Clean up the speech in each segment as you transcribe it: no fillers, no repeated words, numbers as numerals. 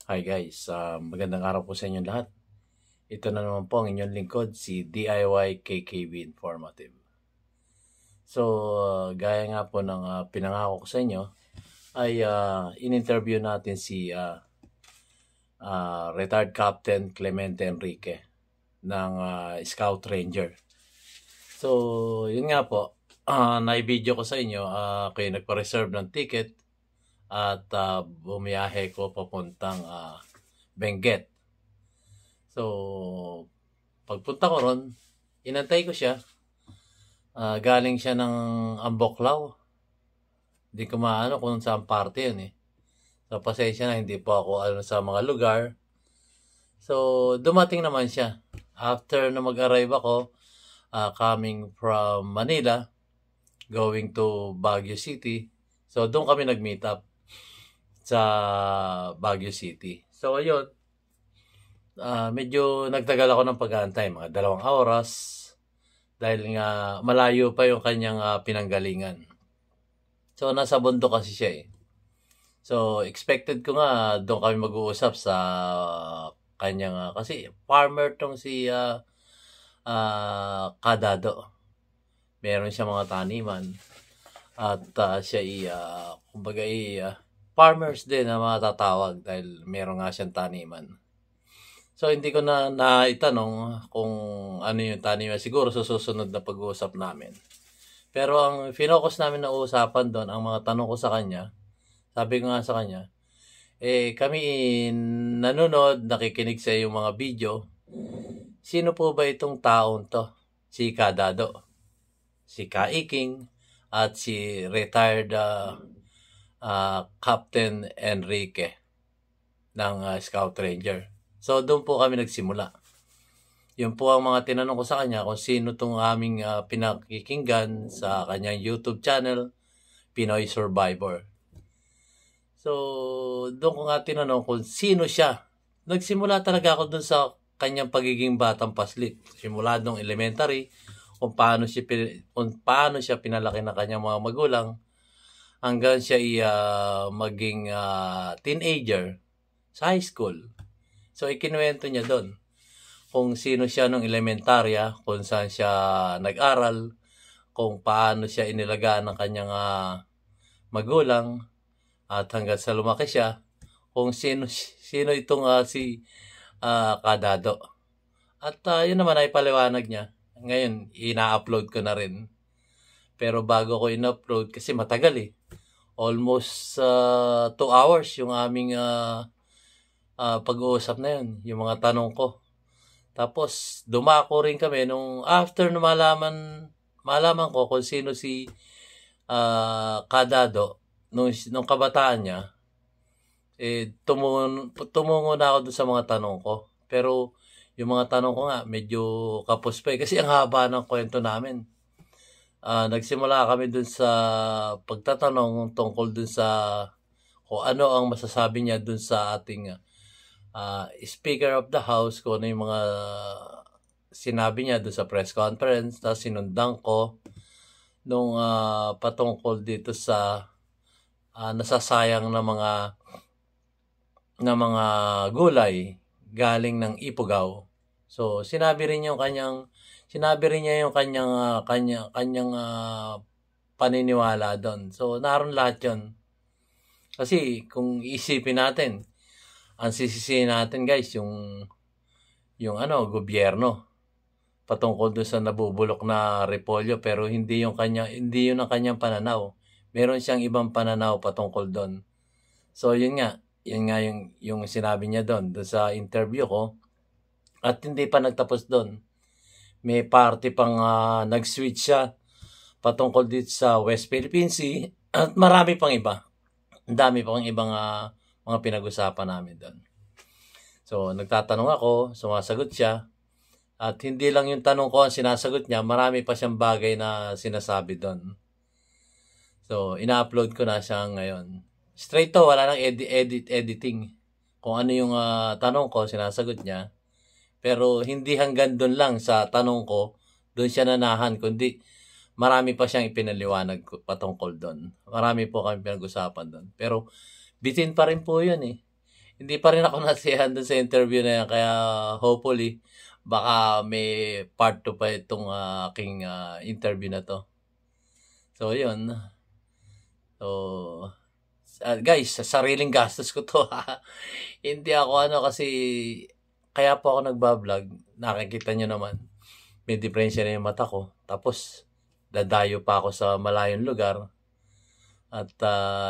Hi guys, magandang araw po sa inyong lahat. Ito na naman po ang inyong lingkod, si DIY KKB Informative. So, gaya nga po ng pinangako ko sa inyo, ay in-interview natin si retired Captain Clemente Enrique ng Scout Ranger. So, yun nga po, na-video ko sa inyo, kayo nagpa-reserve ng ticket at bumiyahe ko papuntang Benguet. So, pagpunta ko ron, inantay ko siya. Galing siya ng Amboklaw. Hindi ko maano kung saan parte yun eh. So, pasensya na, hindi po ako sa mga lugar. So, dumating naman siya. After na mag-arrive ako, coming from Manila, going to Baguio City. So, doon kami nag-meet up sa Baguio City. So, ayun. Medyo nagtagal ako ng pag-aantay, mga 2 oras. Dahil nga malayo pa yung kanyang pinanggalingan. So, nasa bundok kasi siya eh. So, expected ko nga doon kami mag-uusap sa kanyang, kasi farmer tong si Kadado. Meron siya mga taniman. At siya kumbaga farmers din na matatawag dahil meron nga siyang taniman. So, hindi ko na itanong kung ano yung taniman. Siguro susunod na pag-uusap namin. Pero ang finokus namin na usapan doon, ang mga tanong ko sa kanya, sabi ko nga sa kanya, kami nanonood, nakikinig sa yung mga video. Sino po ba itong taong to? Si Kadado, si Kaiking, at si retired Captain Enrique ng Scout Ranger. So, doon po kami nagsimula. Yun po ang mga tinanong ko sa kanya kung sino itong aming pinakikinggan sa kanyang YouTube channel, Pinoy Survivor. So, doon ko nga tinanong kung sino siya. Nagsimula talaga ako doon sa kanyang pagiging batang paslit. Simula nung elementary, kung paano siya pinalaki ng kanyang mga magulang, hanggang siya maging teenager sa high school. So, ikinuwento niya doon kung sino siya nung elementarya, kung saan siya nag-aral, kung paano siya inilagaan ng kanyang magulang, at hanggang sa lumaki siya, kung sino itong si Kadado. At yun naman ay paliwanag niya. Ngayon, ina-upload ko na rin. Pero bago ko in-upload, kasi matagal eh. Almost 2 hours yung aming pag-uusap na yun. Yung mga tanong ko. Tapos, dumako rin kami nung after na malaman ko kung sino si Kadado nung kabataan niya, tumungo na ako dun sa mga tanong ko. Pero, yung mga tanong ko nga, medyo kapos pa eh. Kasi ang haba ng kwento namin. Nagsimula kami dun sa pagtatanong tungkol dun sa kung ano ang masasabi niya dun sa ating Speaker of the House, kung ano yung mga sinabi niya dun sa press conference. Tapos sinundan ko nung patungkol dito sa nasasayang na mga gulay galing ng Ipugaw. So, sinabi rin niya yung kanyang paniniwala doon. So, naroon lahat yun. Kasi, kung iisipin natin, ang sisisihin natin guys, yung gobyerno. Patungkol doon sa nabubulok na repolyo, pero hindi yun ang kanyang pananaw. Meron siyang ibang pananaw patungkol doon. So, yun nga yung sinabi niya doon sa interview ko. At hindi pa nagtapos doon. May party pang nag-switch siya patungkol dito sa West Philippine Sea at marami pang iba. Ang dami pang ibang mga pinag-usapan namin doon. So, nagtatanong ako, sumasagot siya. At hindi lang yung tanong ko ang sinasagot niya, marami pa siyang bagay na sinasabi doon. So, ina-upload ko na siya ngayon. Straight to, wala nang editing. Kung ano yung tanong ko, sinasagot niya. Pero hindi hanggang doon lang sa tanong ko, doon siya nanahan, kundi marami pa siyang ipinaliwanag patungkol doon. Marami po kami pinag-usapan doon. Pero bitin pa rin po yun eh. Hindi pa rin ako nasiyahan dun sa interview na yan. Kaya hopefully, baka may part 2 pa itong aking interview na to. So, yun. So, guys, sa sariling gastos ko to. Hindi ako kasi kaya po ako nagbablog. Nakikita nyo naman. May diferensya na yung mata ko. Tapos, dadayo pa ako sa malayong lugar. At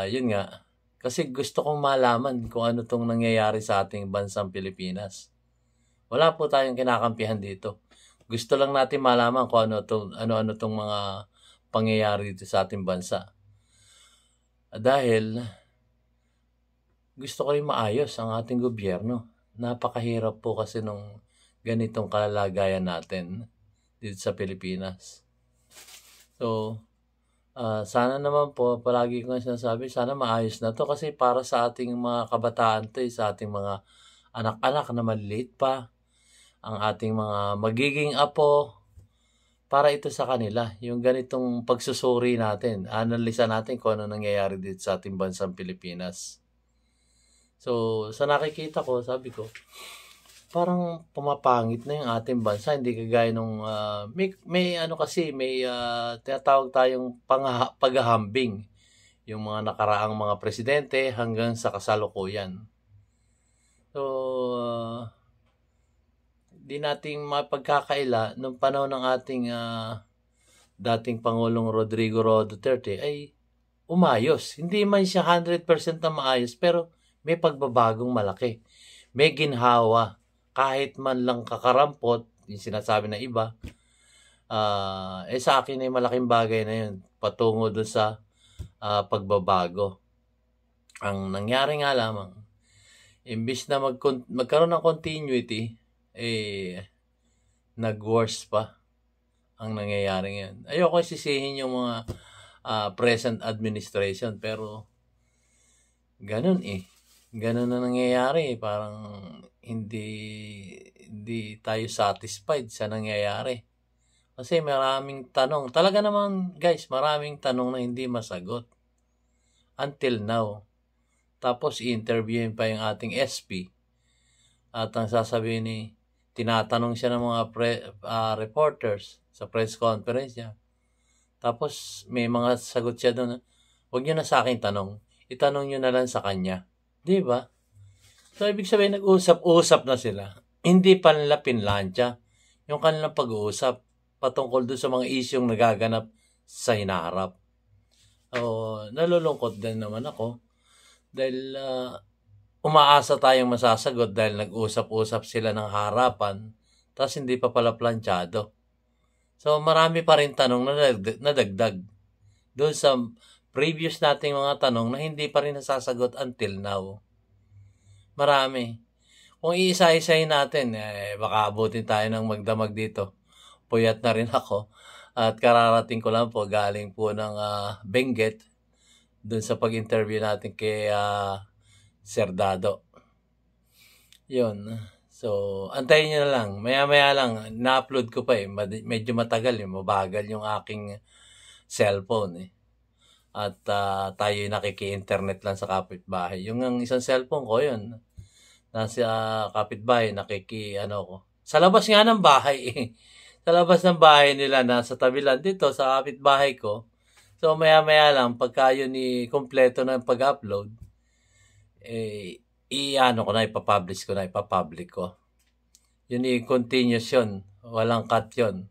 yun nga. Kasi gusto kong malaman kung ano tong nangyayari sa ating bansang Pilipinas. Wala po tayong kinakampihan dito. Gusto lang natin malaman kung ano-ano tong mga pangyayari dito sa ating bansa. Dahil gusto ko rin maayos ang ating gobyerno. Napakahirap po kasi nung ganitong kalalagayan natin dito sa Pilipinas. So, sana naman po, palagi ko nga sinasabi, sana maayos na to kasi para sa ating mga kabataan to, sa ating mga anak-anak na maliliit pa, ang ating mga magiging apo, para ito sa kanila. Yung ganitong pagsusuri natin, analisa natin kung ano nangyayari dito sa ating bansang Pilipinas. So, sa nakikita ko, sabi ko, parang pumapangit na yung ating bansa, hindi kagaya nung may tinatawag tayong paghahambing yung mga nakaraang mga presidente hanggang sa kasalukuyan. So di nating mapagkakaila nung panahon ng ating dating Pangulong Rodrigo Duterte ay umayos. Hindi man siya 100% na maayos pero may pagbabagong malaki. May ginhawa. Kahit man lang kakarampot, yung sinasabi na iba, sa akin ay malaking bagay na yun, patungo doon sa pagbabago. Ang nangyari nga lamang, imbis na magkaroon ng continuity, nag-worse pa ang nangyayari ngayon. Ayoko sisihin yung mga present administration, pero ganun ganun na nangyayari. Parang hindi tayo satisfied sa nangyayari. Kasi maraming tanong. Talaga naman, guys, maraming tanong na hindi masagot. Until now. Tapos, i-interviewin pa yung ating SP. At ang sasabihin tinatanong siya ng mga reporters sa press conference niya. Tapos, may mga sagot siya doon. Huwag nyo na sa akin tanong. Itanong nyo na lang sa kanya. Di ba? So, ibig sabihin, nag-usap-usap na sila. Hindi pa nila pinlansya yung kanilang pag-uusap patungkol doon sa mga isyong nagaganap sa hinaharap. Nalulungkot din naman ako dahil umaasa tayong masasagot dahil nag-usap-usap sila ng harapan tapos hindi pa pala planchado. So, marami pa rin tanong na dagdag doon sa previous nating mga tanong na hindi pa rin nasasagot until now. Marami. Kung iisa-isahin natin, baka abutin tayo ng magdamag dito. Puyat na rin ako. At kararating ko lang po, galing po ng Benguet, dun sa pag-interview natin kay Sir Dado. Yun. So, antayin nyo na lang. Maya-maya lang, na-upload ko pa Medyo matagal mabagal yung aking cellphone At tayo nakiki-internet lang sa kapitbahay. Yung isang cellphone ko, yun. Nasa kapitbahay, ko. Sa labas nga ng bahay Sa labas ng bahay nila, nasa tabi lang dito sa kapitbahay ko. So, maya-maya lang, pagka yun kompleto na yung pag-upload, ipapublish ko. Yun continuous yun. Walang cut yun.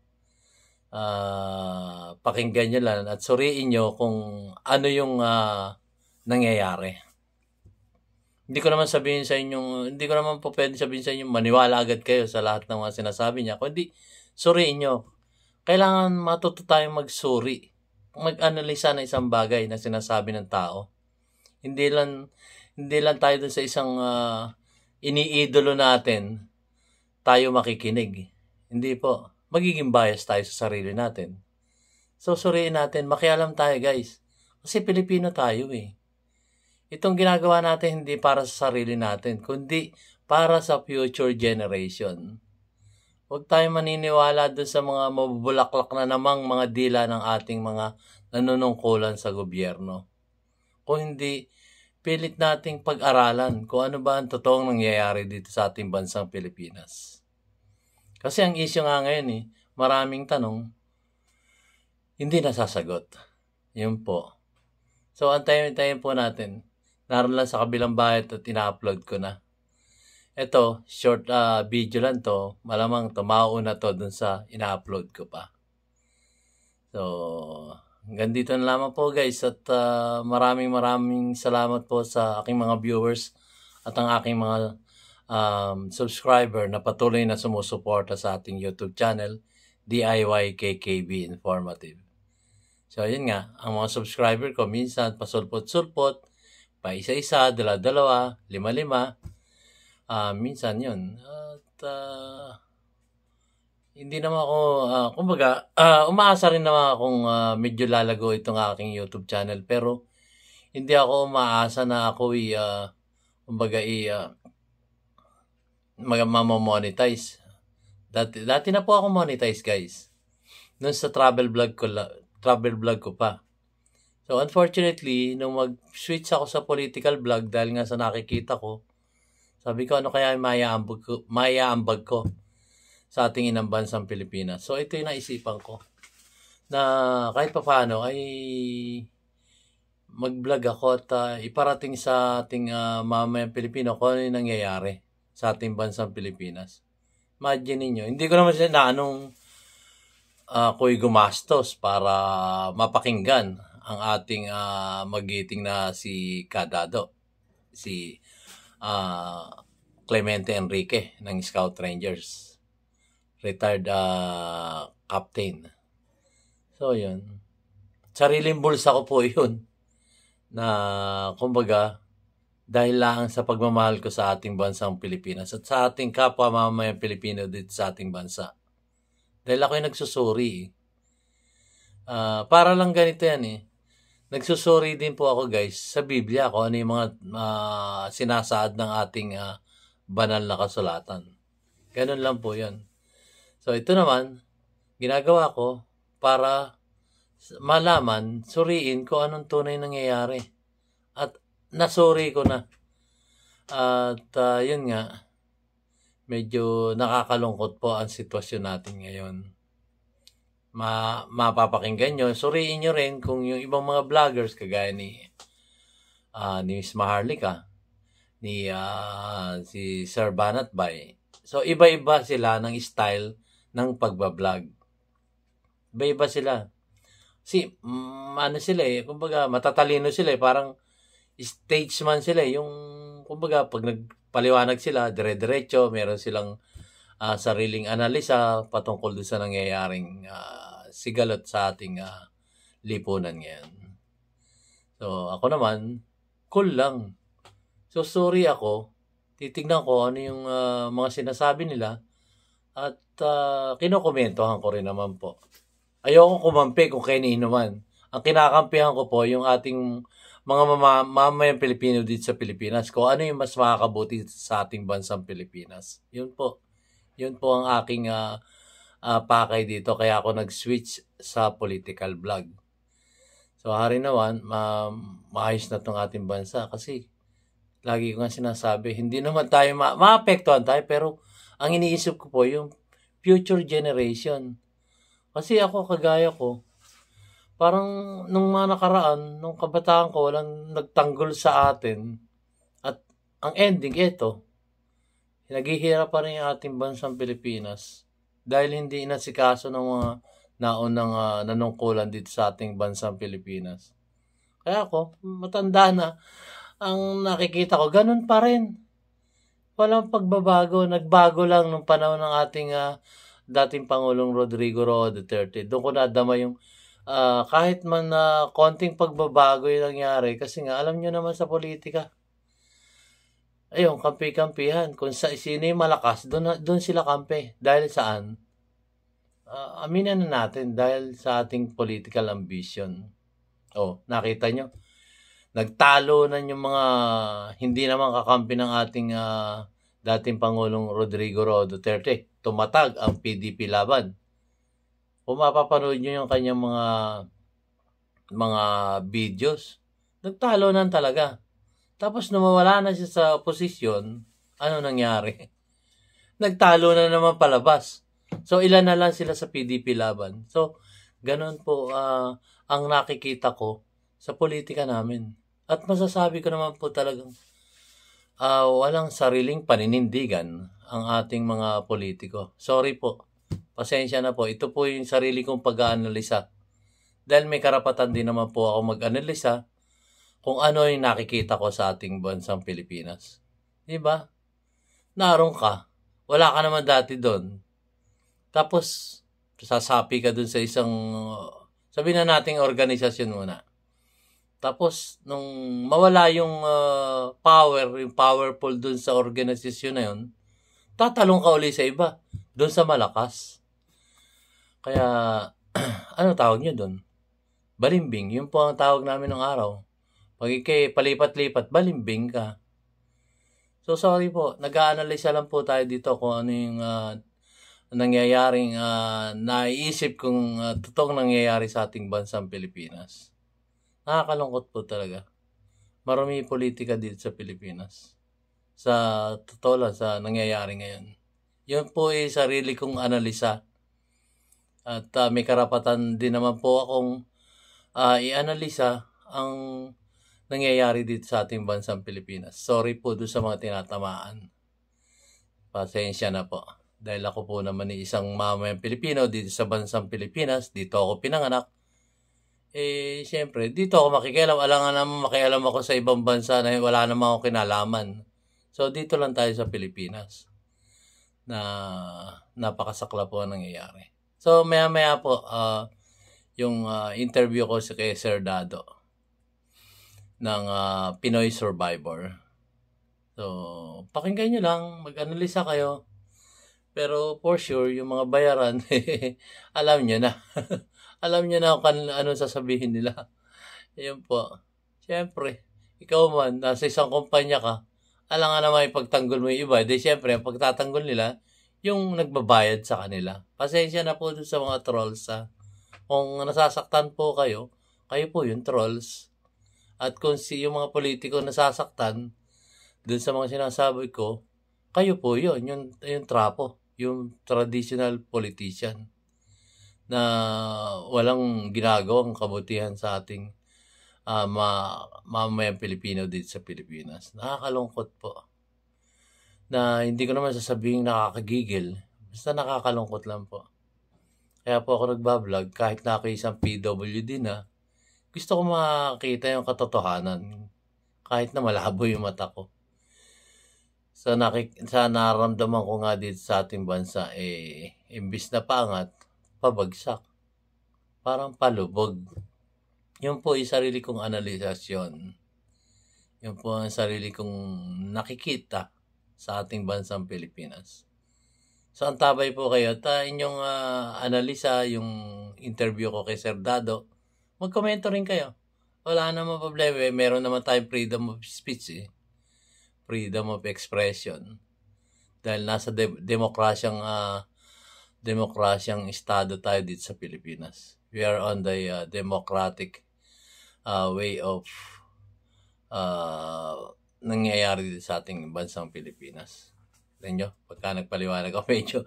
Pakinggan nyo lang at suriin nyo kung ano yung nangyayari. Hindi ko naman po pwede sabihin sa inyo, maniwala agad kayo sa lahat ng mga sinasabi niya. Kundi, suriin nyo. Kailangan matuto tayong magsuri. Mag-analisa ng isang bagay na sinasabi ng tao. Hindi lang tayo dun sa isang iniidolo natin, tayo makikinig. Hindi po. Magiging bias tayo sa sarili natin. So, suriin natin. Makialam tayo, guys. Kasi Pilipino tayo Itong ginagawa natin hindi para sa sarili natin, kundi para sa future generation. Huwag tayong maniniwala doon sa mga mabubulaklak na namang mga dila ng ating mga nanunungkulan sa gobyerno. Kung hindi, pilit nating pag-aralan kung ano ba ang totoong nangyayari dito sa ating bansang Pilipinas. Kasi ang issue nga ngayon maraming tanong, hindi nasasagot. Yun po. So, antayin po natin. Naroon lang sa kabilang bahay at ina-upload ko na. Ito, short video lang to. Malamang tumauna to dun sa ina-upload ko pa. So, hanggang dito na lamang po guys. At maraming salamat po sa aking mga viewers at ang aking mga subscriber na patuloy na sumusuporta sa ating YouTube channel, DIY KKB Informative. So, yun nga, ang mga subscriber ko minsan pasulpot-sulpot, pa isa-isa, dalawa-dalawa, lima-lima. Minsan yun. At hindi naman ako, kumbaga, umaasa rin naman akong medyo lalago itong aking YouTube channel. Pero, hindi ako umaasa na ako kumbaga, mamamonetize. Dati na po ako monetize, guys. Noon sa travel vlog ko pa. So, unfortunately, nung mag-switch ako sa political vlog dahil nga sa nakikita ko, sabi ko, ano kaya maiaambag ko sa ating inang bansang Pilipinas. So, ito yung naisipan ko na kahit paano ay mag-vlog ako at iparating sa ating mamayang Pilipino kung ano yung nangyayari sa ating bansang Pilipinas. Imagine niyo, hindi ko naman siya na anong ako'y gumastos para mapakinggan ang ating magiting na si Kadado, si Clemente Enrique ng Scout Rangers, retired captain. So yun, sariling bulsa ko po yun na kumbaga dahil lang sa pagmamahal ko sa ating bansang Pilipinas at sa ating kapwa mamamayang Pilipino dito sa ating bansa. Dahil ako'y nagsusuri. Para lang ganito yan Nagsusuri din po ako guys sa Biblia kung ano yung mga sinasaad ng ating banal na kasulatan. Ganun lang po yan. So ito naman, ginagawa ko para malaman, suriin kung anong tunay nangyayari. At nasuri ko na. At yun nga, medyo nakakalungkot po ang sitwasyon natin ngayon. Mapapakinggan nyo, suriin nyo rin kung yung ibang mga vloggers kagaya ni Miss Maharlika, ni si Sir Banat Bay. So, iba-iba sila ng style ng pagbablog. Iba-iba sila. Ano sila kumbaga matatalino sila parang stageman sila yung kumbaga pag nagpaliwanag sila, dire-diretso, meron silang sariling analisa patungkol doon sa nangyayaring sigalot sa ating lipunan ngayon. So, ako naman, cool lang. So, sorry ako, titignan ko ano yung mga sinasabi nila at kinokomentohan ko rin naman po. Ayoko kumampi kung kanino man. Ang kinakampihan ko po yung ating mga mamayang Pilipino dito sa Pilipinas. Kung ano yung mas makakabuti sa ating bansang Pilipinas. Yun po. Yun po ang aking pakay dito. Kaya ako nag-switch sa political vlog. So, hari naman, maayos na itong ating bansa. Kasi, lagi ko nga sinasabi, hindi naman tayo maapektuhan tayo. Pero, ang iniisip ko po, yung future generation. Kasi ako, kagaya ko, parang nung mga nakaraan, nung kabataan ko, walang nagtanggol sa atin. At ang ending, ito, naghihirap pa rin yung ating bansang Pilipinas dahil hindi inasikaso ng mga naunang nanungkulan dito sa ating bansang Pilipinas. Kaya ako, matanda na, ang nakikita ko, ganun pa rin. Walang pagbabago, nagbago lang nung panahon ng ating dating Pangulong Rodrigo Roa Duterte. Doon ko nadama yung kahit man konting pagbabago yung nangyari kasi nga alam nyo naman sa politika. Ayun, kampi-kampihan. Kung sino yung malakas, doon sila kampi. Dahil saan? Aminin na natin dahil sa ating political ambition. Nakita nyo? Nagtalo na yung mga hindi naman kakampi ng ating dating Pangulong Rodrigo Roa Duterte. Tumatag ang PDP laban. Kung mapapanood nyo yung kanyang mga videos, nagtalo na talaga. Tapos nung mawala na siya sa posisyon, ano nangyari? Nagtalo na naman palabas. So, ilan na lang sila sa PDP laban. So, ganun po ang nakikita ko sa politika namin. At masasabi ko naman po talagang walang sariling paninindigan ang ating mga politiko. Sorry po. Pasensya na po. Ito po yung sarili kong pag-aanalisa. Dahil may karapatan din naman po ako mag-analisa kung ano yung nakikita ko sa ating bansang Pilipinas. Diba? Naroon ka. Wala ka naman dati doon. Tapos, sasapi ka doon sa isang, sabihin na nating organisasyon muna. Tapos, nung mawala yung yung powerful doon sa organisasyon na yun, tatalong ka uli sa iba, doon sa malakas. Kaya, ano tawag nyo doon? Balimbing. Yun po ang tawag namin ng araw. Pag ikay palipat-lipat, balimbing ka. So, sorry po. Nag-a-analyze lang po tayo dito kung ano yung nangyayaring naiisip kong totoong nangyayari sa ating bansang Pilipinas. Nakakalungkot po talaga. Marami politika dito sa Pilipinas. Sa totoo lang, sa nangyayari ngayon. Yun po ay sarili kong analisa. At may karapatan din naman po akong i-analisa ang nangyayari dito sa ating bansang Pilipinas. Sorry po doon sa mga tinatamaan. Pasensya na po. Dahil ako po naman ay isang mamayang Pilipino dito sa bansang Pilipinas. Dito ako pinanganak. Siyempre, dito ako makikialam. Alangan naman makialam ako sa ibang bansa na wala naman ako kinalaman. So, dito lang tayo sa Pilipinas na napakasakla po ang nangyayari. So, maya-maya po, yung interview ko kay Sir Dado ng Pinoy Survivor. So, pakinggan nyo lang, mag-analisa kayo. Pero for sure, yung mga bayaran, alam nyo na. Alam nyo na kung ano sasabihin nila. Ayun po. Siyempre, ikaw man, nasa isang kumpanya ka, alam nga naman ipagtanggol mo yung iba. Di siyempre, ang pagtatanggol nila, yung nagbabayad sa kanila. Pasensya na po dun sa mga trolls. Kung nasasaktan po kayo, kayo po yung trolls. At kung yung mga politiko nasasaktan, dun sa mga sinasabi ko, kayo po yun, yung trapo, yung traditional politician na walang ginagawang kabutihan sa ating mamayang Pilipino dito sa Pilipinas. Nakakalungkot po. Na hindi ko naman sasabihin nakakagigil. Basta nakakalungkot lang po. Kaya po ako nagbablog kahit na ako isang PWD na. Gusto ko makita yung katotohanan. Kahit na malabo yung mata ko. Sa naramdaman ko nga dito sa ating bansa, imbis na paangat, pabagsak. Parang palubog. Yun po yung sarili kong analisasyon. Yun po ang sarili kong nakikita sa ating bansang Pilipinas. So, antabay po kayo at inyong analisa yung interview ko kay Sir Dado. Magkomento rin kayo. Wala namang problema. Meron naman tayong freedom of speech. Freedom of expression. Dahil nasa demokrasyang estado tayo dito sa Pilipinas. We are on the democratic way of nangyayari dito sa ating bansang Pilipinas. Alam nyo, pagka nagpaliwanag ako, medyo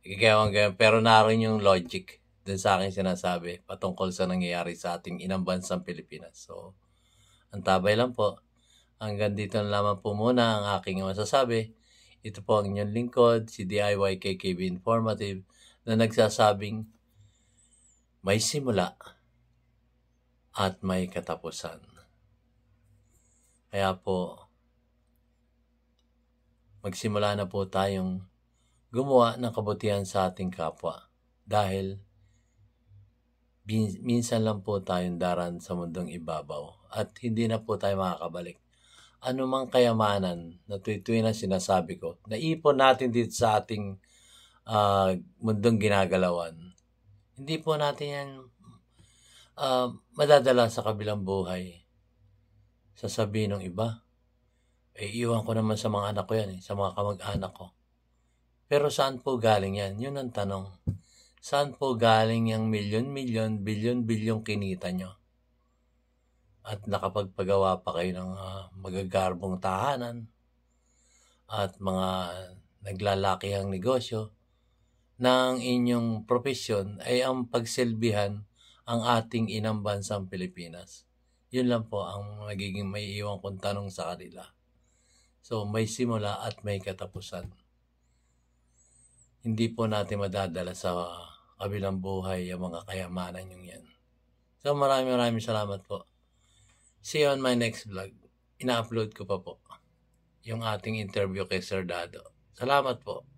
gagawin. Pero naroon yung logic dun sa akin sinasabi patungkol sa nangyayari sa ating inang bansang Pilipinas. So, antabay lang po. Hanggang dito na lamang po muna ang aking masasabi. Ito po ang inyong lingkod, si DIY KKB Informative, na nagsasabing may simula at may katapusan. Kaya po, magsimula na po tayong gumawa ng kabutihan sa ating kapwa. Dahil minsan lang po tayong daran sa mundong ibabaw at hindi na po tayo makakabalik. Ano mang kayamanan na tuwi-tuwi na sinasabi ko, naipon natin dito sa ating mundong ginagalawan. Hindi po natin yan madadala sa kabilang buhay. Sasabihin ng iba, iwan ko naman sa mga anak ko yan, sa mga kamag-anak ko. Pero saan po galing yan? Yun ang tanong. Saan po galing yung milyon-milyon, bilyon-bilyong kinita nyo? at nakapagpagawa pa kayo ng magagarbong tahanan at mga naglalakihang negosyo ng inyong profesyon ay ang pagsilbihan ang ating inang bansang Pilipinas. Yun lang po ang nagiging may iwan kong tanong sa kanila. So may simula at may katapusan. Hindi po natin madadala sa kabilang buhay ang mga kayamanan yung yan. So maraming salamat po. See you on my next vlog. Ina-upload ko pa po yung ating interview kay Sir Dado. Salamat po.